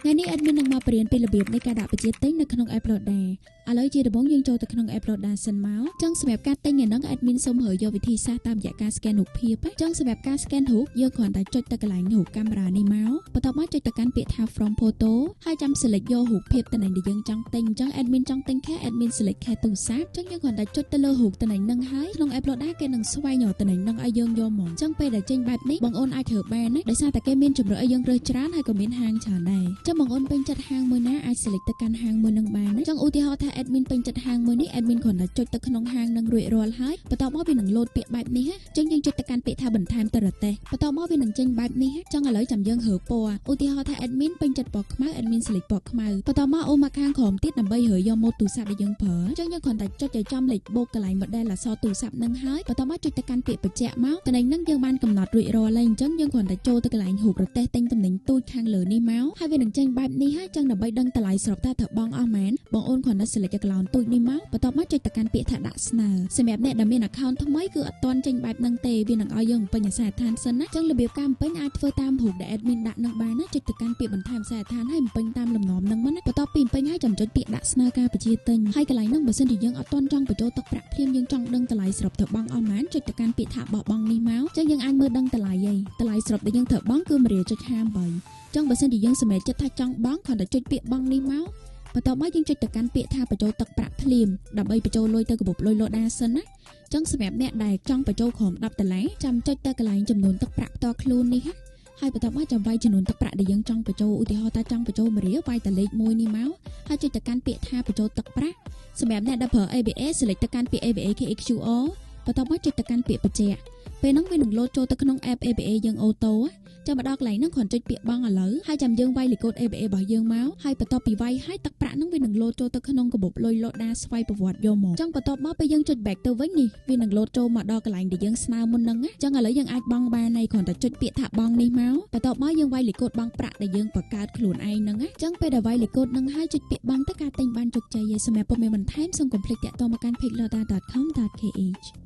ngày nay admin đangมาเปลี่ยนเป็นระเบียบในการដាក់បញ្ជាទិញនៅក្នុង App Loader ឥឡូវជាដំបូងយើងចូលទៅក្នុង App Loader សិនមកចឹងសម្រាប់ការទិញថ្ងៃហ្នឹង admin សូមរើយកវិធីសាស្ត្រតាមរយៈការ scan រូបភាពចឹងសម្រាប់ការ scan រូបយើងគ្រាន់តែចុចទៅកន្លែងរូបកាមេរ៉ានេះមកបន្ទាប់មកចុចទៅកាន់ពាក្យថា from photo ហើយចាំ select យករូបភាពតំណែងដែលយើងចង់ទិញចឹង admin ចង់ទិញខែ admin select ខែទូរស័ព្ទចឹងយើងគ្រាន់តែចុចទៅលើរូបតំណែងហ្នឹងហើយក្នុង App Loader គេនឹងស្វែងរកតំណែងហ្នឹងឲ្យយើងយកមកចឹងពេលដែលចេញបែបនេះបងអូនអាចធ្វើបានណាដោយសារតែគេមានជម្រើសឲ្យយើងរើសច្រើនហើយក៏មានហាងច្រើនដែរចឹងបងអូនពេញចិត្តហាងមួយណាអាច select ទៅកាន់ហាងមួយហ្នឹងបានណាចឹងឧទាហរណ៍ថា admin ពេញចិត្តហាងមួយនេះ admin គ្រាន់តែចុចទៅក្នុងហាងនឹងរួចរាល់ហើយបន្ទាប់មកវានឹងលោតពាក្យបែបនេះចឹងយើងចុចទៅកាន់ពាក្យថាបន្ថែមទៅរទេះបន្ទាប់មកវានឹងចេញបែបនេះចឹងឥឡូវចាំយើងរើពណ៌ឧទាហរណ៍ថា admin ពេញចិត្តពណ៌ខ្មៅ admin select ពណ៌ខ្មៅបន្ទាប់មកអូមកខាងក្រោមទៀតដើម្បីរើយកម៉ូដទូរស័ព្ទដែលយើងប្រើចឹងយើងគ្រាន់តែចុចឲ្យចំលេខបូកកន្លែង model អក្សរទូរស័ព្ទនឹងហើយបន្ទាប់មកចុចទៅកាន់ពាក្យបញ្ជាក់មកតំណែងហ្នឹងយើងបានកំណត់រួចរាល់ហើយអញ្ចឹងយើងគ្រាន់តែចូលទៅកន្លែងរូបរទេះទិញតំណែងទូចខាងលើនេះមកហើយវានឹងចេញបែបនេះហើយចឹងដើម្បីដឹងតម្លៃស្របថាត្រូវបង់អស់មែនបងអូនគ្រាន់តែ select កន្លោនទូចនេះមកបន្ទាប់មកចុចទៅកាន់ពាក្យថាដាក់ស្នើសម្រាប់អ្នកដែលមាន account ថ្មីគឺអត់ទាន់ចេញបែបហ្នឹងទេវានឹងឲ្យយើងបំពេញអាសយដ្ឋានសិនណាចឹងរបៀបការបំពេញអាចធ្វើតាមរូបដែល admin ដាក់នឹងបានណាចុចទៅកាន់ពាក្យបន្ថែមអាសយដ្ឋានហើយបំពេញតាមលំនាំហ្នឹងមកណាបន្ទាប់ពីបំពេញហើយចាំចុចពាក្យដាក់ស្នើការបញ្ជាទិញហើយកន្លែងហ្នឹងបើសិនជាយើងអត់ទាន់ចង់បញ្ចូលទុកប្រាក់ភ្លាមយើងចង់ដឹងតម្លៃស្របទៅបង់អស់មែនចុចទៅកាន់ពាក្យថាបោះបង់នេះមកចឹងយើងអាចមើលដឹងតម្លៃហើយតម្លៃស្របដែលយើងត្រូវបង់គឺ1.58ចឹងបើសិនជាយើងសម្រេចចិត្តថាចង់បង់គ្រាន់តែចុចពាក្យបង់នេះមកបន្ទាប់មកយើងចុចទៅកាន់ពាក្យថាបញ្ចូលទឹកប្រាក់ភ្លាមដើម្បីបញ្ចូលលុយទៅកាបូបលុយ Loader សិនណាចឹងសម្រាប់អ្នកដែលចង់បញ្ចូលក្រុម$10ចាំចុចទៅកន្លែងចំនួនទឹកប្រាក់ផ្ទាល់ខ្លួននេះហើយបន្ទាប់មកចាំវាយចំនួនទឹកប្រាក់ដែលយើងចង់បញ្ចូលឧទាហរណ៍ថាចង់បញ្ចូល1រៀលវាយតែលេខ1នេះមកហើយចុចទៅកាន់ពាក្យថាបញ្ចូលទឹកប្រាក់សម្រាប់អ្នកដែលប្រើ ABA select ទៅកាន់ពាក្យ ABA KXQR បន្ទាប់មកចុចទៅកាន់ពាក្យបញ្ជាក់ពេលហ្នឹងវានឹងលោតចូលទៅក្នុង app ABA យើងអូតូចាំមកដល់កន្លែងហ្នឹងគ្រាន់ចុចពាក្យបង់ឥឡូវហើយចាំយើងវាយលេខកូដ ABA របស់យើងមកហើយបន្ទាប់ពីវាយហើយទឹកប្រាក់ហ្នឹងវានឹងលោតចូលទៅក្នុងកាបូបលុយ Loader ស្វ័យប្រវត្តិយកមកចឹងបន្ទាប់មកពេលយើងចុច back ទៅវិញនេះវានឹងលោតចូលមកដល់កន្លែងដែលយើងស្នើមុនហ្នឹងចឹងឥឡូវយើងអាចបង់បានហើយគ្រាន់តែចុចពាក្យថាបង់នេះមកបន្ទាប់មកយើងវាយលេខកូដបង់ប្រាក់ដែលយើងបង្កើតខ្លួនឯងហ្នឹងចឹងពេលដែលវាយលេខកូដហ្នឹងហើយចុចពាក្យបង់ទៅការទិញបានជោគជ័យហើយសម្រាប់ព័ត៌មានបន្ថែមសូមកុំភ្លេចទាក់ទងមកកាន់ page loader.com.kh